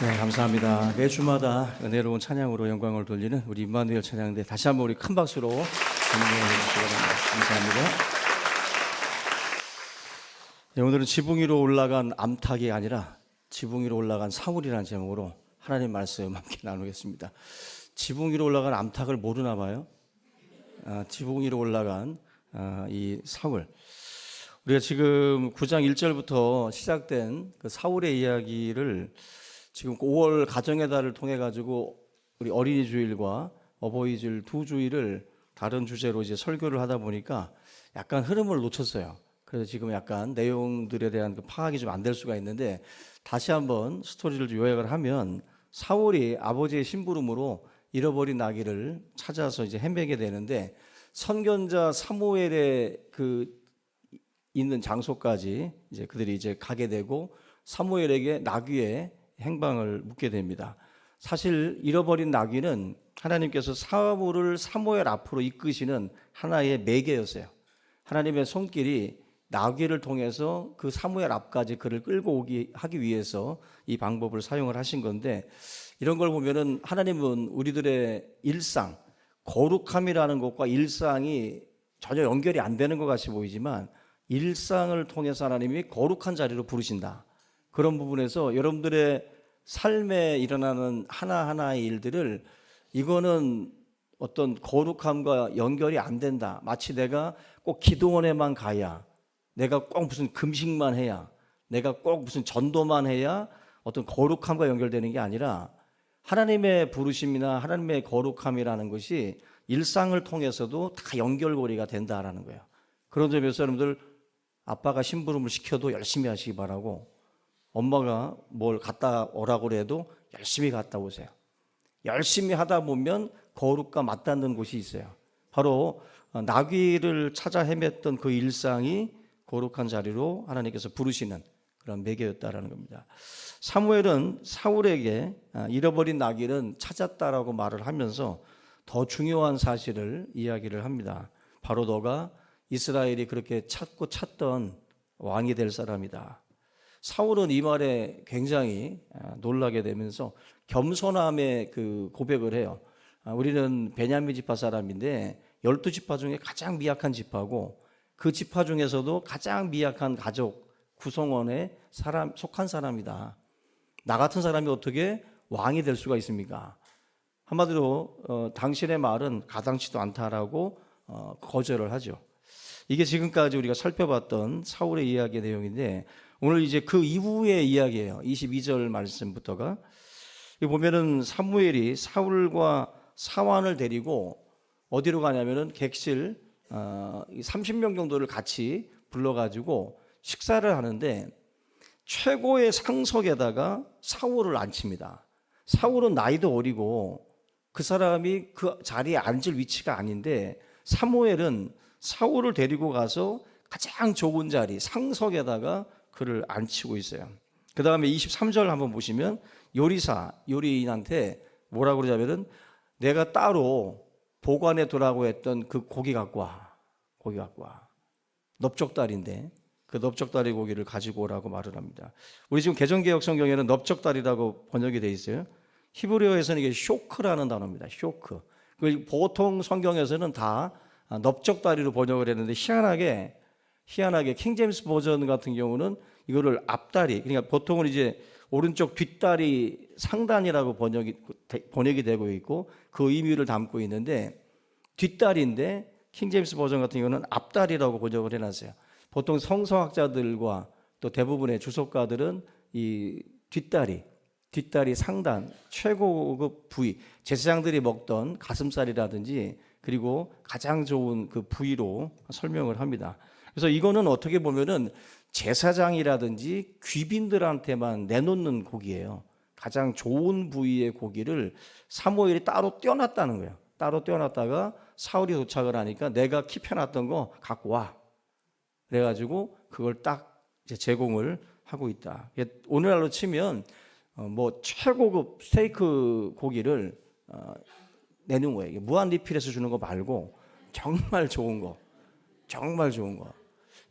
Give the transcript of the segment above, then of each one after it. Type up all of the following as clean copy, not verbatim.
네, 감사합니다. 매주마다 은혜로운 찬양으로 영광을 돌리는 우리 임마누엘 찬양대 다시 한번 우리 큰 박수로 감동해 주시기 바랍니다. 감사합니다. 네, 오늘은 지붕 위로 올라간 암탉이 아니라 지붕 위로 올라간 사울이라는 제목으로 하나님 말씀 함께 나누겠습니다. 지붕 위로 올라간 암탉을 모르나 봐요. 지붕 위로 올라간 이 사울. 우리가 지금 9장 1절부터 시작된 그 사울의 이야기를 지금 5월 가정의 달을 통해 가지고 우리 어린이 주일과 어버이 주일 두 주일을 다른 주제로 이제 설교를 하다 보니까 약간 흐름을 놓쳤어요. 그래서 지금 약간 내용들에 대한 그 파악이 좀 안 될 수가 있는데 다시 한번 스토리를 좀 요약을 하면 사울이 아버지의 심부름으로 잃어버린 나귀를 찾아서 이제 헤매게 되는데 선견자 사무엘의 그 있는 장소까지 이제 그들이 이제 가게 되고 사무엘에게 나귀의 행방을 묻게 됩니다. 사실 잃어버린 나귀는 하나님께서 사울을 사무엘 앞으로 이끄시는 하나의 매개였어요. 하나님의 손길이 나귀를 통해서 그 사무엘 앞까지 그를 끌고 오기 하기 위해서 이 방법을 사용을 하신 건데 이런 걸 보면은 하나님은 우리들의 일상, 거룩함이라는 것과 일상이 전혀 연결이 안 되는 것 같이 보이지만 일상을 통해서 하나님이 거룩한 자리로 부르신다. 그런 부분에서 여러분들의 삶에 일어나는 하나하나의 일들을 이거는 어떤 거룩함과 연결이 안 된다. 마치 내가 꼭 기도원에만 가야, 내가 꼭 무슨 금식만 해야, 내가 꼭 무슨 전도만 해야 어떤 거룩함과 연결되는 게 아니라 하나님의 부르심이나 하나님의 거룩함이라는 것이 일상을 통해서도 다 연결고리가 된다라는 거예요. 그런 점에서 여러분들 아빠가 심부름을 시켜도 열심히 하시기 바라고 엄마가 뭘 갔다 오라고 해도 열심히 갔다 오세요. 열심히 하다 보면 거룩과 맞닿는 곳이 있어요. 바로 나귀를 찾아 헤맸던 그 일상이 거룩한 자리로 하나님께서 부르시는 그런 매개였다라는 겁니다. 사무엘은 사울에게 잃어버린 나귀는 찾았다라고 말을 하면서 더 중요한 사실을 이야기를 합니다. 바로 너가 이스라엘이 그렇게 찾고 찾던 왕이 될 사람이다. 사울은 이 말에 굉장히 놀라게 되면서 겸손함의 그 고백을 해요. 우리는 베냐민 지파 사람인데 12지파 중에 가장 미약한 지파고 그 지파 중에서도 가장 미약한 가족 구성원에 속한 사람이다. 나 같은 사람이 어떻게 왕이 될 수가 있습니까? 한마디로 당신의 말은 가당치도 않다라고 거절을 하죠. 이게 지금까지 우리가 살펴봤던 사울의 이야기의 내용인데 오늘 이제 그 이후의 이야기예요. 22절 말씀부터가 보면은 사무엘이 사울과 사환을 데리고 어디로 가냐면은 객실 30명 정도를 같이 불러가지고 식사를 하는데 최고의 상석에다가 사울을 앉힙니다. 사울은 나이도 어리고 그 사람이 그 자리에 앉을 위치가 아닌데 사무엘은 사울을 데리고 가서 가장 좋은 자리 상석에다가 그를 앉히고 있어요. 그 다음에 23절 한번 보시면 요리인한테 뭐라고 그러냐면은 내가 따로 보관해 두라고 했던 그 고기 갖고 와. 넓적다리인데 그 넓적다리 고기를 가지고 오라고 말을 합니다. 우리 지금 개정개혁 성경에는 넓적다리라고 번역이 되어 있어요. 히브리어에서는 이게 쇼크라는 단어입니다. 쇼크. 보통 성경에서는 다 넓적다리로 번역을 했는데 희한하게 킹제임스 버전 같은 경우는 이거를 앞다리, 그러니까 보통은 이제 오른쪽 뒷다리 상단이라고 번역이 되고 있고 그 의미를 담고 있는데 뒷다리인데 킹제임스 버전 같은 경우는 앞다리라고 번역을 해놨어요. 보통 성서학자들과 또 대부분의 주석가들은 이 뒷다리 상단 최고급 부위, 제사장들이 먹던 가슴살이라든지 그리고 가장 좋은 그 부위로 설명을 합니다. 그래서 이거는 어떻게 보면은 제사장이라든지 귀빈들한테만 내놓는 고기예요. 가장 좋은 부위의 고기를 사무엘이 따로 떼어놨다는 거예요. 따로 떼어놨다가 사울이 도착을 하니까 내가 킵해놨던 거 갖고 와. 그래가지고 그걸 딱 이제 제공을 하고 있다. 오늘날로 치면 뭐 최고급 스테이크 고기를 내는 거예요. 무한 리필해서 주는 거 말고 정말 좋은 거.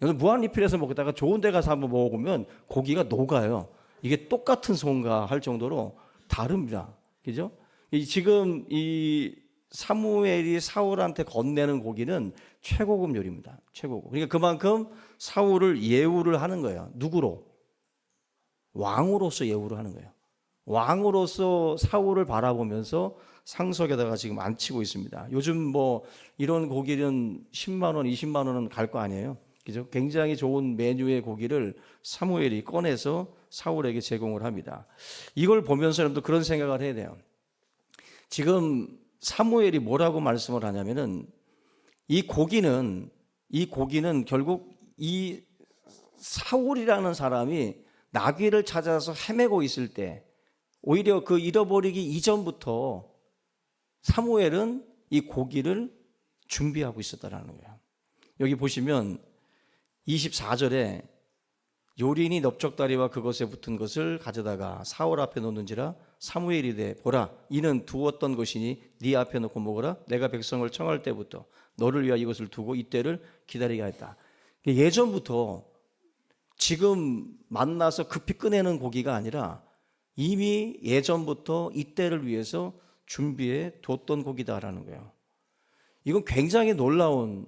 여러분 무한 리필해서 먹다가 좋은 데 가서 한번 먹어보면 고기가 녹아요. 이게 똑같은 소인가 할 정도로 다릅니다. 그죠? 지금 이 사무엘이 사울한테 건네는 고기는 최고급 요리입니다. 최고급. 그러니까 그만큼 사울을 예우를 하는 거예요. 누구로? 왕으로서 예우를 하는 거예요. 왕으로서 사울을 바라보면서 상석에다가 지금 앉히고 있습니다. 요즘 뭐 이런 고기는 10만 원, 20만 원은 갈 거 아니에요. 그죠? 굉장히 좋은 메뉴의 고기를 사무엘이 꺼내서 사울에게 제공을 합니다. 이걸 보면서 여러분도 그런 생각을 해야 돼요. 지금 사무엘이 뭐라고 말씀을 하냐면은 이 고기는 결국 이 사울이라는 사람이 나귀를 찾아서 헤매고 있을 때 오히려 그 잃어버리기 이전부터 사무엘은 이 고기를 준비하고 있었다라는 거예요. 여기 보시면 24절에 요린이 넓적다리와 그것에 붙은 것을 가져다가 사울 앞에 놓는지라 사무엘이 이르되 보라 이는 두었던 것이니 네 앞에 놓고 먹으라 내가 백성을 청할 때부터 너를 위하여 이것을 두고 이때를 기다리게 했다. 예전부터 지금 만나서 급히 꺼내는 고기가 아니라 이미 예전부터 이때를 위해서 준비해 뒀던 고기다라는 거예요. 이건 굉장히 놀라운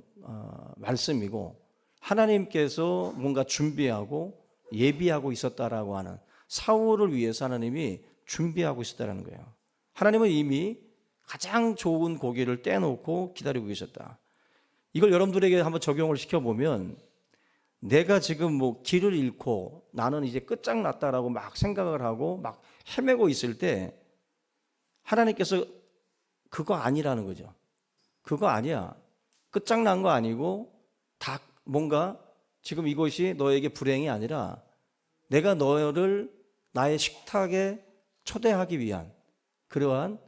말씀이고 하나님께서 뭔가 준비하고 예비하고 있었다라고 하는 사울을 위해서 하나님이 준비하고 있었다라는 거예요. 하나님은 이미 가장 좋은 고기를 떼놓고 기다리고 계셨다. 이걸 여러분들에게 한번 적용을 시켜보면 내가 지금 뭐 길을 잃고 나는 이제 끝장났다라고 막 생각을 하고 막 헤매고 있을 때 하나님께서 그거 아니라는 거죠. 그거 아니야. 끝장난 거 아니고 다 뭔가 지금 이것이 너에게 불행이 아니라 내가 너를 나의 식탁에 초대하기 위한 그러한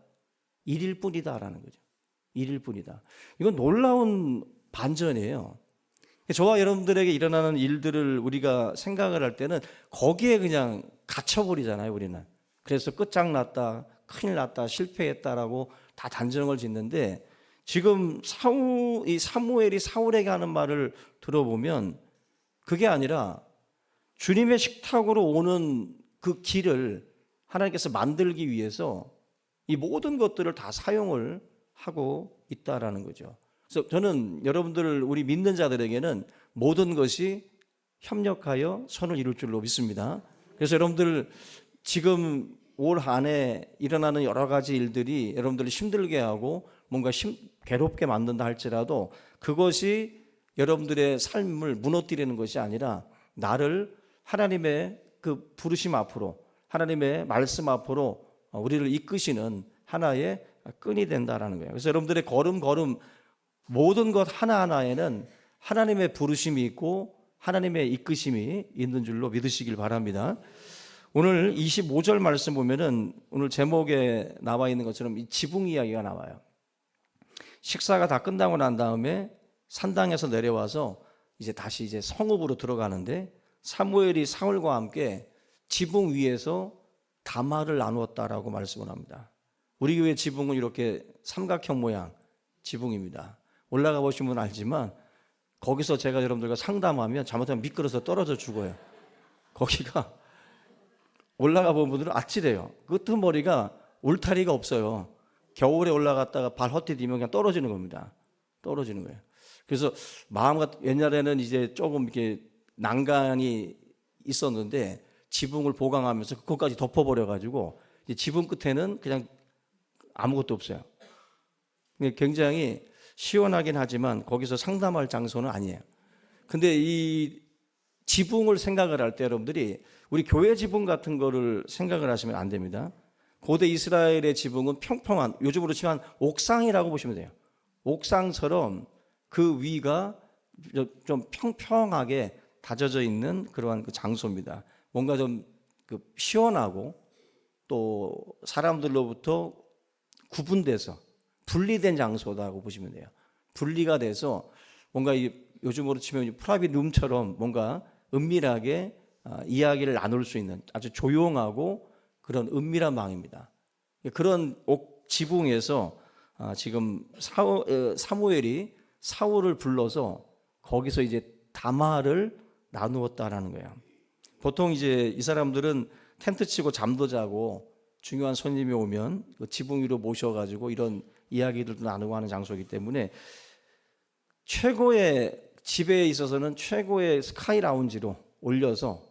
일일 뿐이다라는 거죠. 일일 뿐이다. 이건 놀라운 반전이에요. 저와 여러분들에게 일어나는 일들을 우리가 생각을 할 때는 거기에 그냥 갇혀버리잖아요, 우리는. 그래서 끝장났다, 큰일 났다, 실패했다라고 다 단정을 짓는데 지금 이 사무엘이 사울에게 하는 말을 들어보면 그게 아니라 주님의 식탁으로 오는 그 길을 하나님께서 만들기 위해서 이 모든 것들을 다 사용을 하고 있다라는 거죠. 그래서 저는 여러분들 우리 믿는 자들에게는 모든 것이 협력하여 선을 이룰 줄로 믿습니다. 그래서 여러분들 지금 올 한 해 일어나는 여러 가지 일들이 여러분들을 힘들게 하고 뭔가 괴롭게 만든다 할지라도 그것이 여러분들의 삶을 무너뜨리는 것이 아니라 나를 하나님의 그 부르심 앞으로 하나님의 말씀 앞으로 우리를 이끄시는 하나의 끈이 된다라는 거예요. 그래서 여러분들의 걸음걸음 모든 것 하나하나에는 하나님의 부르심이 있고 하나님의 이끄심이 있는 줄로 믿으시길 바랍니다. 오늘 25절 말씀 보면은 오늘 제목에 나와 있는 것처럼 이 지붕 이야기가 나와요. 식사가 다 끝나고 난 다음에 산당에서 내려와서 이제 다시 이제 성읍으로 들어가는데 사무엘이 사울과 함께 지붕 위에서 담화를 나누었다라고 말씀을 합니다. 우리 교회 지붕은 이렇게 삼각형 모양 지붕입니다. 올라가 보시면 알지만 거기서 제가 여러분들과 상담하면 잘못하면 미끄러서 떨어져 죽어요. 거기가 올라가 본 분들은 아찔해요. 끄트머리가 울타리가 없어요. 겨울에 올라갔다가 발 헛디디면 그냥 떨어지는 겁니다. 떨어지는 거예요. 그래서 옛날에는 이제 조금 이렇게 난간이 있었는데 지붕을 보강하면서 그것까지 덮어버려가지고 지붕 끝에는 그냥 아무것도 없어요. 굉장히 시원하긴 하지만 거기서 상담할 장소는 아니에요. 근데 이 지붕을 생각을 할 때 여러분들이 우리 교회 지붕 같은 거를 생각을 하시면 안 됩니다. 고대 이스라엘의 지붕은 평평한, 요즘으로 치면 옥상이라고 보시면 돼요. 옥상처럼 그 위가 좀 평평하게 다져져 있는 그러한 그 장소입니다. 뭔가 좀 그 시원하고 또 사람들로부터 구분돼서 분리된 장소다고 보시면 돼요. 분리가 돼서 뭔가 요즘으로 치면 프라이빗 룸처럼 뭔가 은밀하게 이야기를 나눌 수 있는 아주 조용하고 그런 은밀한 방입니다. 그런 지붕에서 지금 사무엘이 사울을 불러서 거기서 이제 담화를 나누었다라는 거예요. 보통 이제 이 사람들은 텐트 치고 잠도 자고 중요한 손님이 오면 그 지붕 위로 모셔가지고 이런 이야기들도 나누고 하는 장소이기 때문에 최고의 집에 있어서는 최고의 스카이 라운지로 올려서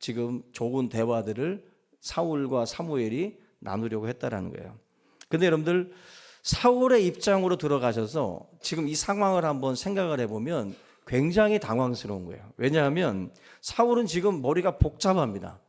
지금 좋은 대화들을 사울과 사무엘이 나누려고 했다라는 거예요. 근데 여러분들 사울의 입장으로 들어가셔서 지금 이 상황을 한번 생각을 해보면 굉장히 당황스러운 거예요. 왜냐하면 사울은 지금 머리가 복잡합니다.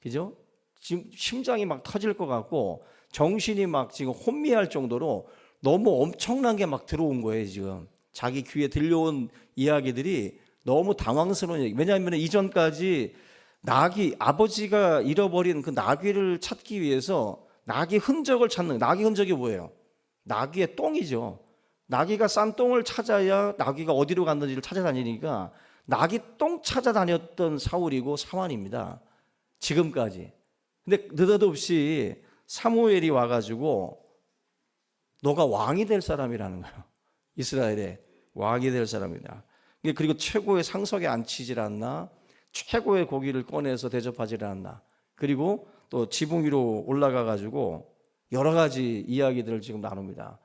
그죠? 지금 심장이 막 터질 것 같고 정신이 막 지금 혼미할 정도로 너무 엄청난 게 막 들어온 거예요. 지금 자기 귀에 들려온 이야기들이 너무 당황스러운 얘기. 왜냐하면 이전까지 나귀, 아버지가 잃어버린 그 나귀를 찾기 위해서 나귀 흔적을 찾는, 나귀 흔적이 뭐예요? 나귀의 똥이죠. 나귀가 싼 똥을 찾아야 나귀가 어디로 갔는지를 찾아다니니까 나귀 똥 찾아다녔던 사울이고 사환입니다. 지금까지. 근데 느닷없이 사무엘이 와가지고 너가 왕이 될 사람이라는 거예요. 이스라엘의 왕이 될 사람이다. 그리고 최고의 상석에 앉히질 않나, 최고의 고기를 꺼내서 대접하질 않나, 그리고 또 지붕 위로 올라가가지고 여러 가지 이야기들을 지금 나눕니다.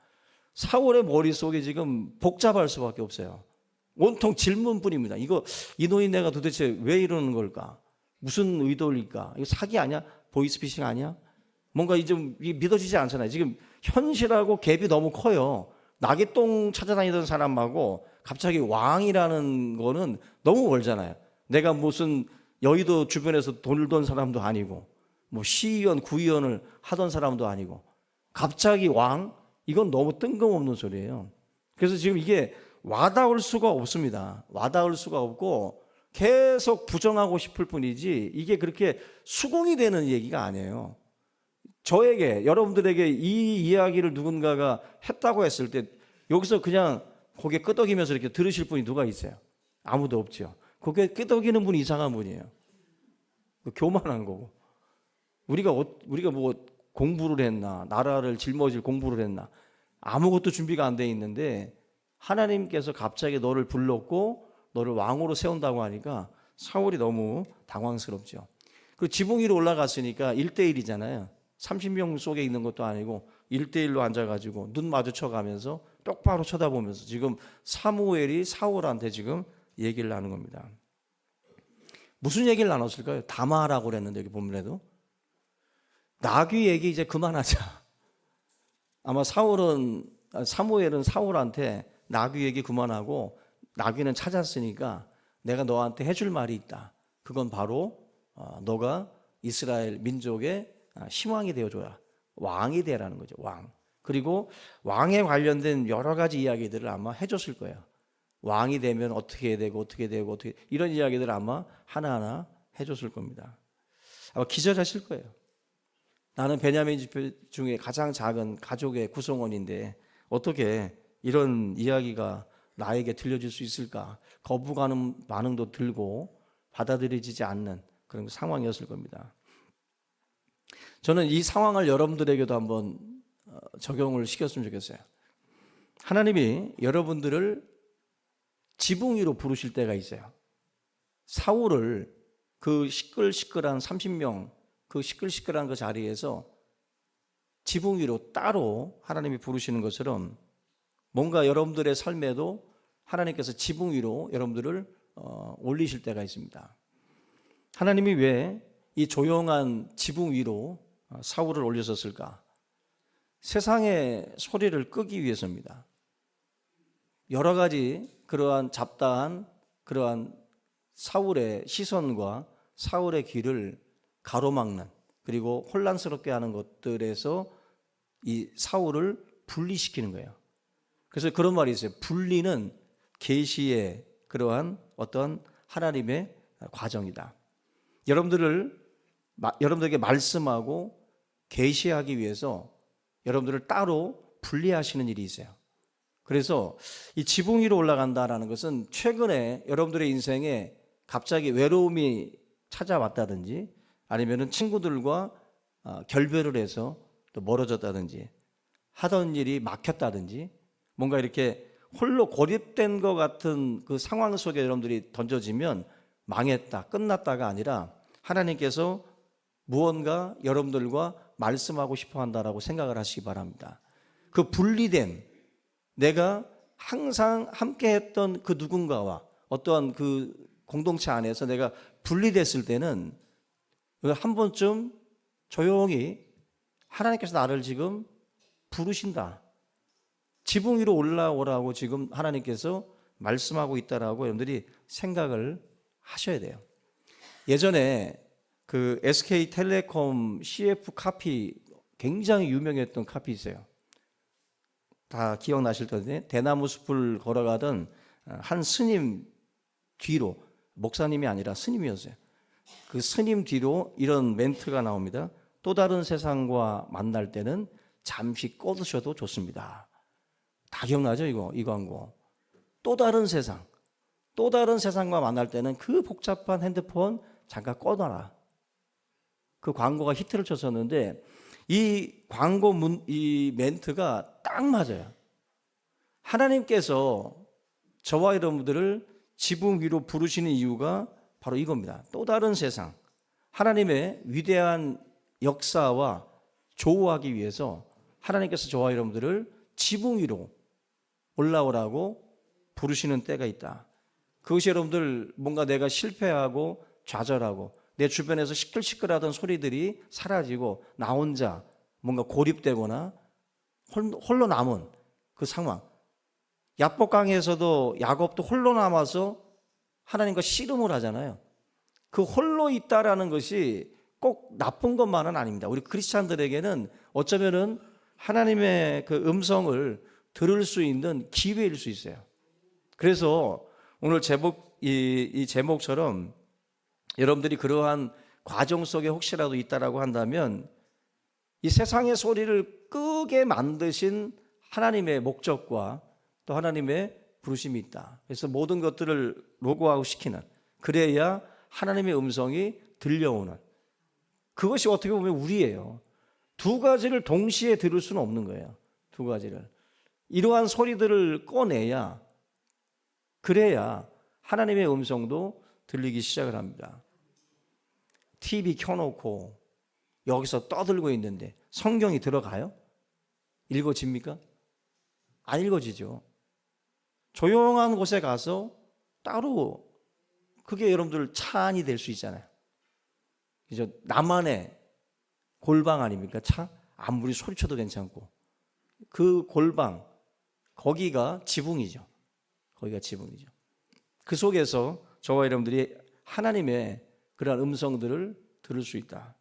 사울의 머릿속이 지금 복잡할 수밖에 없어요. 온통 질문뿐입니다. 이 노인네가 도대체 왜 이러는 걸까? 무슨 의도일까? 이거 사기 아니야? 보이스피싱 아니야? 뭔가 좀 믿어지지 않잖아요. 지금 현실하고 갭이 너무 커요. 나귀똥 찾아다니던 사람하고 갑자기 왕이라는 거는 너무 멀잖아요. 내가 무슨 여의도 주변에서 돈을 던 사람도 아니고 뭐 시의원, 구의원을 하던 사람도 아니고 갑자기 왕? 이건 너무 뜬금없는 소리예요. 그래서 지금 이게 와닿을 수가 없습니다. 와닿을 수가 없고 계속 부정하고 싶을 뿐이지 이게 그렇게 수긍이 되는 얘기가 아니에요. 저에게, 여러분들에게 이 이야기를 누군가가 했다고 했을 때 여기서 그냥 고개 끄덕이면서 이렇게 들으실 분이 누가 있어요? 아무도 없죠. 고개 끄덕이는 분이 이상한 분이에요. 교만한 거고. 우리가 뭐 공부를 했나, 나라를 짊어질 공부를 했나, 아무것도 준비가 안 돼 있는데 하나님께서 갑자기 너를 불렀고 너를 왕으로 세운다고 하니까 사울이 너무 당황스럽죠. 그 지붕 위로 올라갔으니까 1대1이잖아요. 30명 속에 있는 것도 아니고 1대1로 앉아가지고 눈 마주쳐 가면서 똑바로 쳐다보면서 지금 사무엘이 사울한테 지금 얘기를 나눈 겁니다. 무슨 얘기를 나눴을까요? 담화라고 그랬는데 여기 본문에도 나귀 얘기 이제 그만하자. 아마 사무엘은 사울한테 나귀 얘기 그만하고 나귀는 찾았으니까 내가 너한테 해줄 말이 있다. 그건 바로 너가 이스라엘 민족의 신왕이 되어줘야 왕이 되라는 거죠. 왕. 그리고 왕에 관련된 여러 가지 이야기들을 아마 해줬을 거예요. 왕이 되면 어떻게 해야 되고 어떻게 되고 어떻게 이런 이야기들을 아마 하나하나 해줬을 겁니다. 아마 기절하실 거예요. 나는 베냐민 지파 중에 가장 작은 가족의 구성원인데 어떻게 이런 이야기가 나에게 들려질 수 있을까? 거부감 반응도 들고 받아들여지지 않는 그런 상황이었을 겁니다. 저는 이 상황을 여러분들에게도 한번 적용을 시켰으면 좋겠어요. 하나님이 여러분들을 지붕 위로 부르실 때가 있어요. 사울을 그 시끌시끌한 30명 그 시끌시끌한 그 자리에서 지붕 위로 따로 하나님이 부르시는 것처럼 뭔가 여러분들의 삶에도 하나님께서 지붕 위로 여러분들을 올리실 때가 있습니다. 하나님이 왜 이 조용한 지붕 위로 사울을 올리셨을까? 세상의 소리를 끄기 위해서입니다. 여러 가지 그러한 잡다한 그러한 사울의 시선과 사울의 귀를 가로막는 그리고 혼란스럽게 하는 것들에서 이 사울을 분리시키는 거예요. 그래서 그런 말이 있어요. 분리는 계시의 그러한 어떤 하나님의 과정이다. 여러분들에게 말씀하고 계시하기 위해서 여러분들을 따로 분리하시는 일이 있어요. 그래서 이 지붕 위로 올라간다라는 것은 최근에 여러분들의 인생에 갑자기 외로움이 찾아왔다든지 아니면은 친구들과 결별을 해서 또 멀어졌다든지 하던 일이 막혔다든지 뭔가 이렇게 홀로 고립된 것 같은 그 상황 속에 여러분들이 던져지면 망했다, 끝났다가 아니라 하나님께서 무언가 여러분들과 말씀하고 싶어 한다라고 생각을 하시기 바랍니다. 그 분리된, 내가 항상 함께 했던 그 누군가와 어떠한 그 공동체 안에서 내가 분리됐을 때는 한 번쯤 조용히 하나님께서 나를 지금 부르신다, 지붕 위로 올라오라고 지금 하나님께서 말씀하고 있다라고 여러분들이 생각을 하셔야 돼요. 예전에 그 SK텔레콤 CF 카피, 굉장히 유명했던 카피 있어요. 다 기억나실 텐데, 대나무 숲을 걸어가던 한 스님 뒤로, 목사님이 아니라 스님이었어요. 그 스님 뒤로 이런 멘트가 나옵니다. 또 다른 세상과 만날 때는 잠시 꺼두셔도 좋습니다. 다 기억나죠? 이 광고. 또 다른 세상, 또 다른 세상과 만날 때는 그 복잡한 핸드폰 잠깐 꺼놔라. 그 광고가 히트를 쳤었는데, 이 광고 이 멘트가 딱 맞아요. 하나님께서 저와 여러분들을 지붕 위로 부르시는 이유가 바로 이겁니다. 또 다른 세상, 하나님의 위대한 역사와 조우하기 위해서 하나님께서 저와 여러분들을 지붕 위로 올라오라고 부르시는 때가 있다. 그것이 여러분들, 뭔가 내가 실패하고 좌절하고 내 주변에서 시끌시끌하던 소리들이 사라지고 나 혼자 뭔가 고립되거나 홀로 남은 그 상황. 야복강에서도 야곱도 홀로 남아서 하나님과 씨름을 하잖아요. 그 홀로 있다라는 것이 꼭 나쁜 것만은 아닙니다. 우리 크리스찬들에게는 어쩌면은 하나님의 그 음성을 들을 수 있는 기회일 수 있어요. 그래서 오늘 이 제목처럼 여러분들이 그러한 과정 속에 혹시라도 있다라고 한다면, 이 세상의 소리를 끄게 만드신 하나님의 목적과 또 하나님의 부르심이 있다. 그래서 모든 것들을 로고아웃 시키는, 그래야 하나님의 음성이 들려오는, 그것이 어떻게 보면 우리예요. 두 가지를 동시에 들을 수는 없는 거예요. 두 가지를. 이러한 소리들을 꺼내야, 그래야 하나님의 음성도 들리기 시작을 합니다. TV 켜놓고 여기서 떠들고 있는데 성경이 들어가요? 읽어집니까? 안 읽어지죠. 조용한 곳에 가서 따로, 그게 여러분들 차 안이 될 수 있잖아요. 그죠? 나만의 골방 아닙니까? 차? 아무리 소리쳐도 괜찮고. 그 골방, 거기가 지붕이죠. 거기가 지붕이죠. 그 속에서 저와 여러분들이 하나님의 그러한 음성들을 들을 수 있다.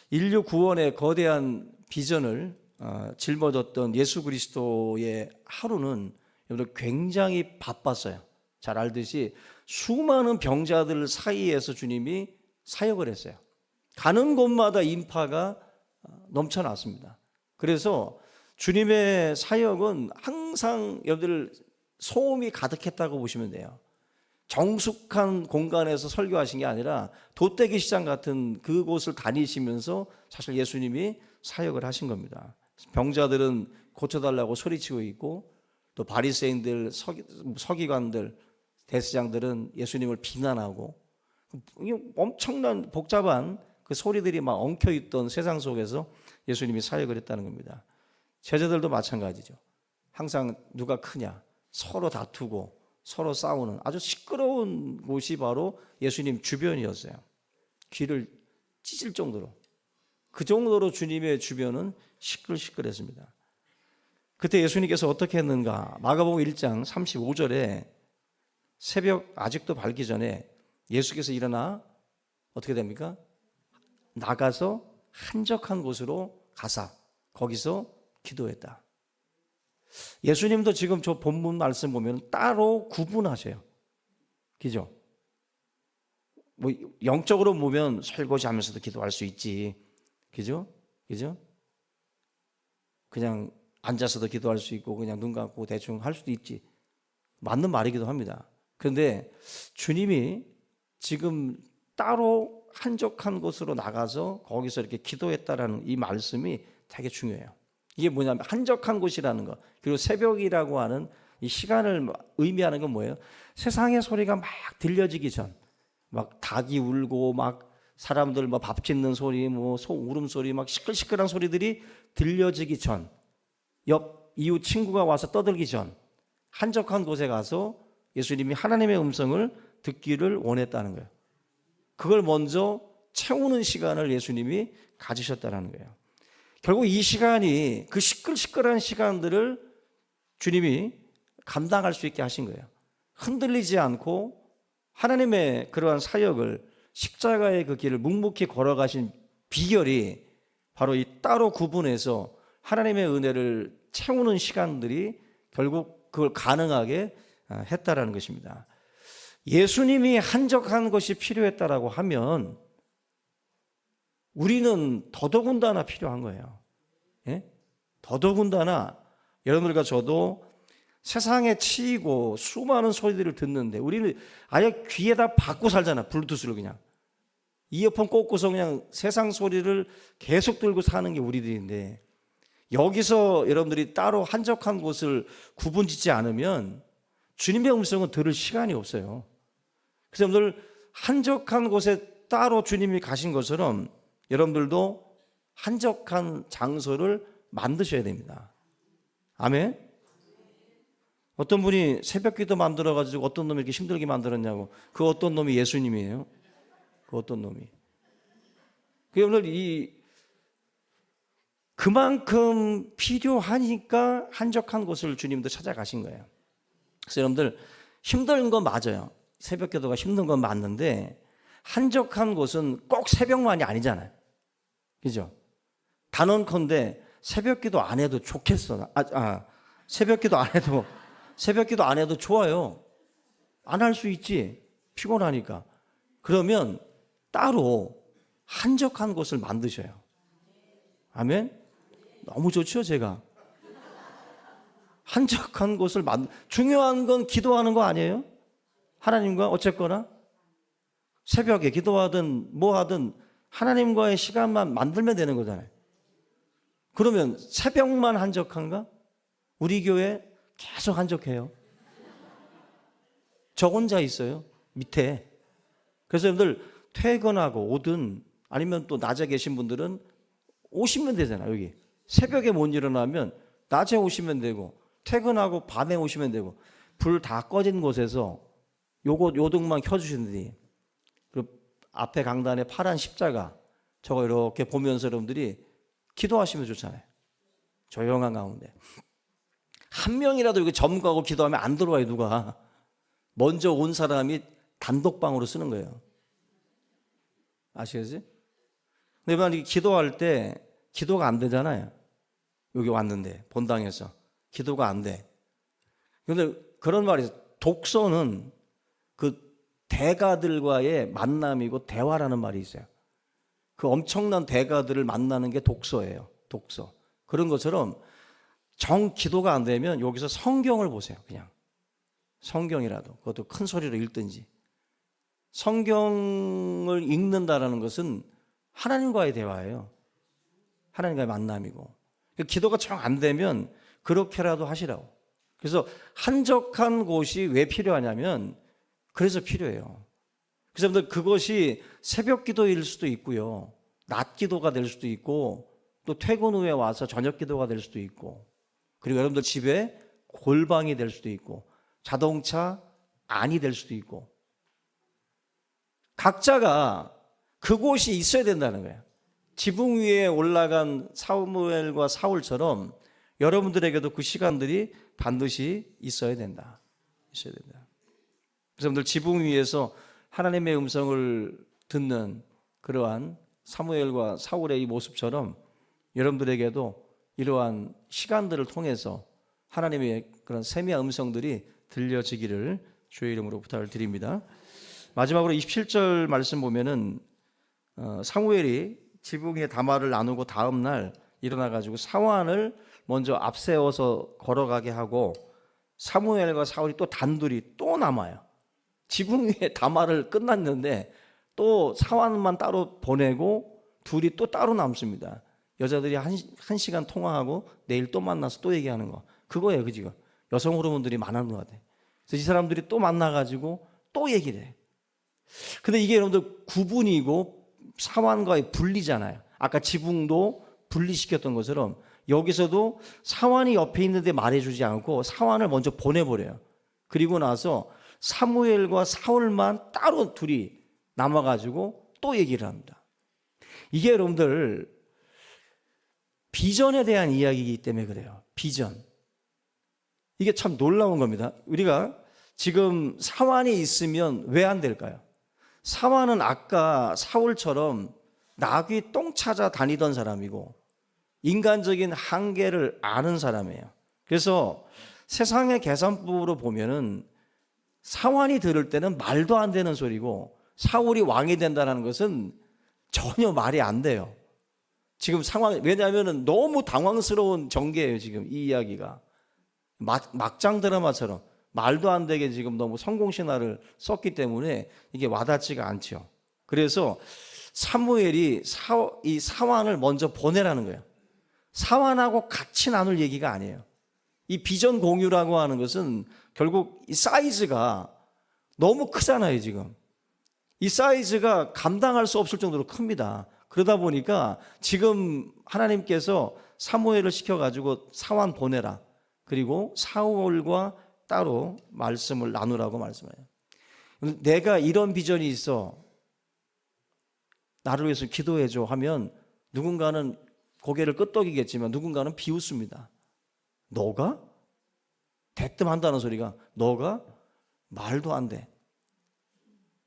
인류 구원의 거대한 비전을 짊어졌던 예수 그리스도의 하루는 여러분들 굉장히 바빴어요. 잘 알듯이 수많은 병자들 사이에서 주님이 사역을 했어요. 가는 곳마다 인파가 넘쳐났습니다. 그래서 주님의 사역은 항상 여러분들 소음이 가득했다고 보시면 돼요. 정숙한 공간에서 설교하신 게 아니라 돗대기 시장 같은 그곳을 다니시면서 사실 예수님이 사역을 하신 겁니다. 병자들은 고쳐달라고 소리치고 있고, 또 바리새인들, 서기관들, 대제사장들은 예수님을 비난하고, 엄청난 복잡한 그 소리들이 막 엉켜있던 세상 속에서 예수님이 사역을 했다는 겁니다. 제자들도 마찬가지죠. 항상 누가 크냐, 서로 다투고 서로 싸우는 아주 시끄러운 곳이 바로 예수님 주변이었어요. 귀를 찢을 정도로, 그 정도로 주님의 주변은 시끌시끌했습니다. 그때 예수님께서 어떻게 했는가? 마가복음 1장 35절에 새벽 아직도 밝기 전에 예수께서 일어나 어떻게 됩니까? 나가서 한적한 곳으로 가사 거기서 기도했다. 예수님도 지금 저 본문 말씀 보면 따로 구분하셔요. 그죠? 뭐 영적으로 보면 설거지하면서도 기도할 수 있지. 그죠? 그죠? 그냥 앉아서도 기도할 수 있고 그냥 눈 감고 대충 할 수도 있지. 맞는 말이기도 합니다. 그런데 주님이 지금 따로 한적한 곳으로 나가서 거기서 이렇게 기도했다라는 이 말씀이 되게 중요해요. 이게 뭐냐면 한적한 곳이라는 거, 그리고 새벽이라고 하는 이 시간을 의미하는 건 뭐예요? 세상의 소리가 막 들려지기 전, 막 닭이 울고 막 사람들 뭐 밥 짓는 소리, 뭐 소 울음소리, 막 시끌시끌한 소리들이 들려지기 전, 옆 이웃 친구가 와서 떠들기 전 한적한 곳에 가서 예수님이 하나님의 음성을 듣기를 원했다는 거예요. 그걸 먼저 채우는 시간을 예수님이 가지셨다는 거예요. 결국 이 시간이 그 시끌시끌한 시간들을 주님이 감당할 수 있게 하신 거예요. 흔들리지 않고 하나님의 그러한 사역을, 십자가의 그 길을 묵묵히 걸어가신 비결이 바로 이 따로 구분해서 하나님의 은혜를 채우는 시간들이 결국 그걸 가능하게 했다라는 것입니다. 예수님이 한적한 것이 필요했다라고 하면 우리는 더더군다나 필요한 거예요. 예? 더더군다나 여러분들과 저도 세상에 치이고 수많은 소리들을 듣는데 우리는 아예 귀에다 박고 살잖아. 블루투스를 그냥 이어폰 꽂고서 그냥 세상 소리를 계속 들고 사는 게 우리들인데, 여기서 여러분들이 따로 한적한 곳을 구분짓지 않으면 주님의 음성은 들을 시간이 없어요. 그래서 여러분들 한적한 곳에 따로 주님이 가신 것처럼 여러분들도 한적한 장소를 만드셔야 됩니다. 아멘. 어떤 분이 새벽기도 만들어가지고 어떤 놈이 이렇게 힘들게 만들었냐고. 그 어떤 놈이 예수님이에요. 그 어떤 놈이. 여러분들 그만큼 필요하니까 한적한 곳을 주님도 찾아가신 거예요. 그래서 여러분들 힘든 건 맞아요. 새벽기도가 힘든 건 맞는데 한적한 곳은 꼭 새벽만이 아니잖아요. 그죠? 단언컨대 새벽기도 안 해도 좋겠어. 새벽기도 안 해도 좋아요. 안 할 수 있지. 피곤하니까. 그러면 따로 한적한 곳을 만드셔요. 아멘? 너무 좋죠, 제가. 한적한 곳을 중요한 건 기도하는 거 아니에요? 하나님과 어쨌거나 새벽에 기도하든 뭐 하든 하나님과의 시간만 만들면 되는 거잖아요. 그러면 새벽만 한적한가? 우리 교회 계속 한적해요. 저 혼자 있어요, 밑에. 그래서 여러분들 퇴근하고 오든 아니면 또 낮에 계신 분들은 오시면 되잖아요. 여기 새벽에 못 일어나면 낮에 오시면 되고, 퇴근하고 밤에 오시면 되고, 불 다 꺼진 곳에서 요등만 켜주시더니 그 앞에 강단에 파란 십자가 저거 이렇게 보면서 여러분들이 기도하시면 좋잖아요. 조용한 가운데 한 명이라도 여기 점거하고 기도하면 안 들어와요. 누가 먼저 온 사람이 단독방으로 쓰는 거예요. 아시겠지? 근데 만약에 기도할 때 기도가 안 되잖아요. 여기 왔는데 본당에서 기도가 안 돼. 그런데 그런 말이 있어요. 독서는 그 대가들과의 만남이고 대화라는 말이 있어요. 그 엄청난 대가들을 만나는 게 독서예요. 독서. 그런 것처럼 정 기도가 안 되면 여기서 성경을 보세요. 그냥 성경이라도 그것도 큰 소리로 읽든지. 성경을 읽는다라는 것은 하나님과의 대화예요. 하나님과의 만남이고, 기도가 정 안 되면 그렇게라도 하시라고. 그래서 한적한 곳이 왜 필요하냐면 그래서 필요해요. 그래서 여러분들 그것이 새벽 기도일 수도 있고요, 낮 기도가 될 수도 있고, 또 퇴근 후에 와서 저녁 기도가 될 수도 있고, 그리고 여러분들 집에 골방이 될 수도 있고, 자동차 안이 될 수도 있고, 각자가 그곳이 있어야 된다는 거예요. 지붕 위에 올라간 사무엘과 사울처럼 여러분들에게도 그 시간들이 반드시 있어야 된다. 있어야 된다. 그래서 여러분들 지붕 위에서 하나님의 음성을 듣는 그러한 사무엘과 사울의 이 모습처럼 여러분들에게도 이러한 시간들을 통해서 하나님의 그런 세미한 음성들이 들려지기를 주의 이름으로 부탁을 드립니다. 마지막으로 27절 말씀 보면은 사무엘이 지붕 위에 다말을 나누고 다음 날 일어나가지고 사환을 먼저 앞세워서 걸어가게 하고, 사무엘과 사울이 또 단둘이 또 남아요. 지붕 위에 다말을 끝났는데 또 사환만 따로 보내고 둘이 또 따로 남습니다. 여자들이 한 시간 통화하고 내일 또 만나서 또 얘기하는 거, 그거예요. 그 지금 여성 호르몬들이 많은 것 같아요. 그래서 이 사람들이 또 만나가지고 또 얘기를 해. 근데 이게 여러분들 구분이고 사환과의 분리잖아요. 아까 지붕도 분리시켰던 것처럼 여기서도 사환이 옆에 있는데 말해주지 않고 사환을 먼저 보내버려요. 그리고 나서 사무엘과 사울만 따로 둘이 남아가지고 또 얘기를 합니다. 이게 여러분들 비전에 대한 이야기이기 때문에 그래요. 비전. 이게 참 놀라운 겁니다. 우리가 지금 사환이 있으면 왜 안 될까요? 사환은 아까 사울처럼 나귀 똥 찾아 다니던 사람이고 인간적인 한계를 아는 사람이에요. 그래서 세상의 계산법으로 보면은 사환이 들을 때는 말도 안 되는 소리고 사울이 왕이 된다는 것은 전혀 말이 안 돼요. 지금 상황, 왜냐하면 너무 당황스러운 전개예요. 지금 이 이야기가 막장 드라마처럼 말도 안 되게 지금 너무 성공신화를 썼기 때문에 이게 와닿지가 않죠. 그래서 사무엘이 이 사환을 먼저 보내라는 거예요. 사환하고 같이 나눌 얘기가 아니에요. 이 비전 공유라고 하는 것은 결국 이 사이즈가 너무 크잖아요. 지금 이 사이즈가 감당할 수 없을 정도로 큽니다. 그러다 보니까 지금 하나님께서 사무엘을 시켜가지고 사환 보내라. 그리고 사울과 따로 말씀을 나누라고 말씀해요. 내가 이런 비전이 있어. 나를 위해서 기도해줘 하면 누군가는 고개를 끄덕이겠지만 누군가는 비웃습니다. 너가? 대뜸 한다는 소리가 너가? 말도 안 돼.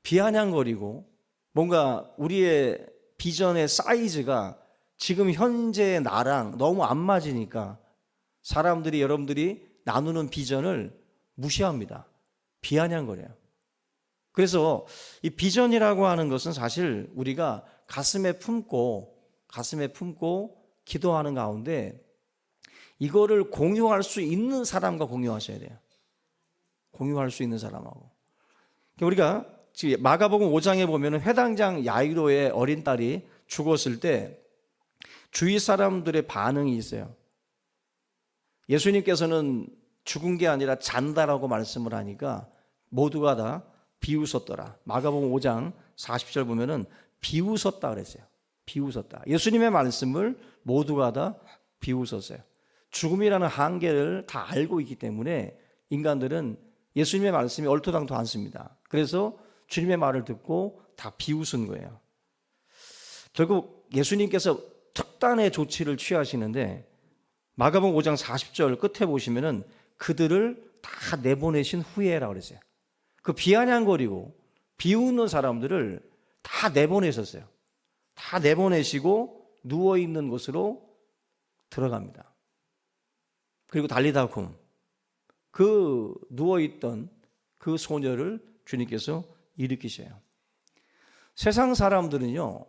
비아냥거리고 뭔가 우리의 비전의 사이즈가 지금 현재의 나랑 너무 안 맞으니까 사람들이 여러분들이 나누는 비전을 무시합니다. 비아냥거려요. 그래서 이 비전이라고 하는 것은 사실 우리가 가슴에 품고 기도하는 가운데 이거를 공유할 수 있는 사람과 공유하셔야 돼요. 공유할 수 있는 사람하고. 우리가 지금 마가복음 5장에 보면 회당장 야이로의 어린 딸이 죽었을 때 주위 사람들의 반응이 있어요. 예수님께서는 죽은 게 아니라 잔다라고 말씀을 하니까 모두가 다 비웃었더라. 마가복음 5장 40절 보면은 비웃었다 그랬어요. 비웃었다. 예수님의 말씀을 모두가 다 비웃었어요. 죽음이라는 한계를 다 알고 있기 때문에 인간들은 예수님의 말씀이 얼토당토 않습니다. 그래서 주님의 말을 듣고 다 비웃은 거예요. 결국 예수님께서 특단의 조치를 취하시는데 마가복음 5장 40절 끝에 보시면은 그들을 다 내보내신 후에라고 그랬어요. 그 비아냥거리고 비웃는 사람들을 다 내보내셨어요. 다 내보내시고 누워있는 곳으로 들어갑니다. 그리고 달리다쿰 그 누워있던 그 소녀를 주님께서 일으키셔요. 세상 사람들은요,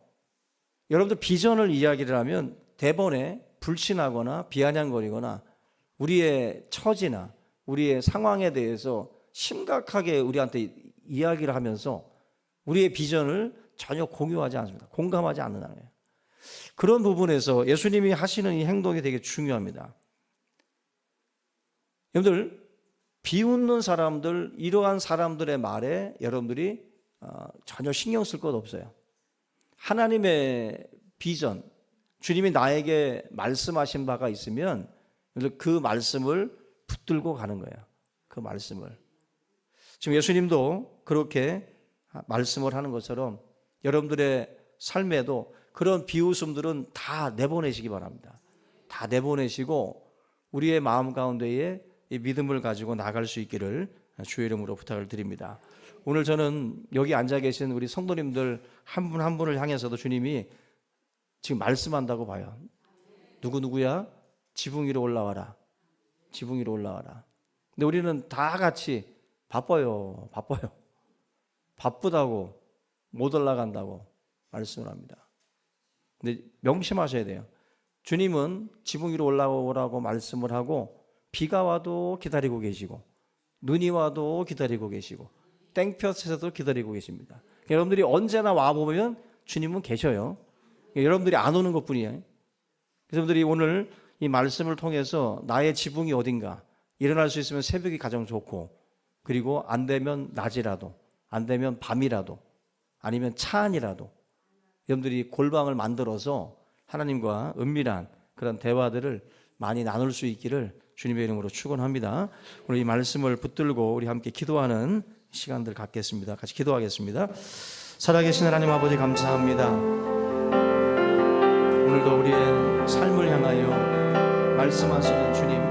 여러분들 비전을 이야기를 하면 대번에 불신하거나 비아냥거리거나 우리의 처지나 우리의 상황에 대해서 심각하게 우리한테 이야기를 하면서 우리의 비전을 전혀 공유하지 않습니다. 공감하지 않는다는 거예요. 그런 부분에서 예수님이 하시는 이 행동이 되게 중요합니다. 여러분들 비웃는 사람들, 이러한 사람들의 말에 여러분들이 전혀 신경 쓸 것 없어요. 하나님의 비전, 주님이 나에게 말씀하신 바가 있으면 그 말씀을 붙들고 가는 거예요. 그 말씀을. 지금 예수님도 그렇게 말씀을 하는 것처럼 여러분들의 삶에도 그런 비웃음들은 다 내보내시기 바랍니다. 다 내보내시고 우리의 마음 가운데에 이 믿음을 가지고 나갈 수 있기를 주의 이름으로 부탁을 드립니다. 오늘 저는 여기 앉아 계신 우리 성도님들 한 분 한 분을 향해서도 주님이 지금 말씀한다고 봐요. 누구누구야? 지붕 위로 올라와라. 지붕 위로 올라와라. 근데 우리는 다 같이 바빠요. 바쁘다고 못 올라간다고 말씀을 합니다. 근데 명심하셔야 돼요. 주님은 지붕 위로 올라오라고 말씀을 하고 비가 와도 기다리고 계시고 눈이 와도 기다리고 계시고 땡볕에서도 기다리고 계십니다. 여러분들이 언제나 와보면 주님은 계셔요. 여러분들이 안 오는 것뿐이에요. 그래서 여러분들이 오늘 이 말씀을 통해서 나의 지붕이 어딘가 일어날 수 있으면 새벽이 가장 좋고 그리고 안 되면 낮이라도 안 되면 밤이라도 아니면 차 안이라도 여러분들이 골방을 만들어서 하나님과 은밀한 그런 대화들을 많이 나눌 수 있기를 주님의 이름으로 축원합니다. 오늘 이 말씀을 붙들고 우리 함께 기도하는 시간들 갖겠습니다. 같이 기도하겠습니다. 살아계신 하나님 아버지 감사합니다. 오늘도 우리의 삶을 향하여 말씀하시는 주님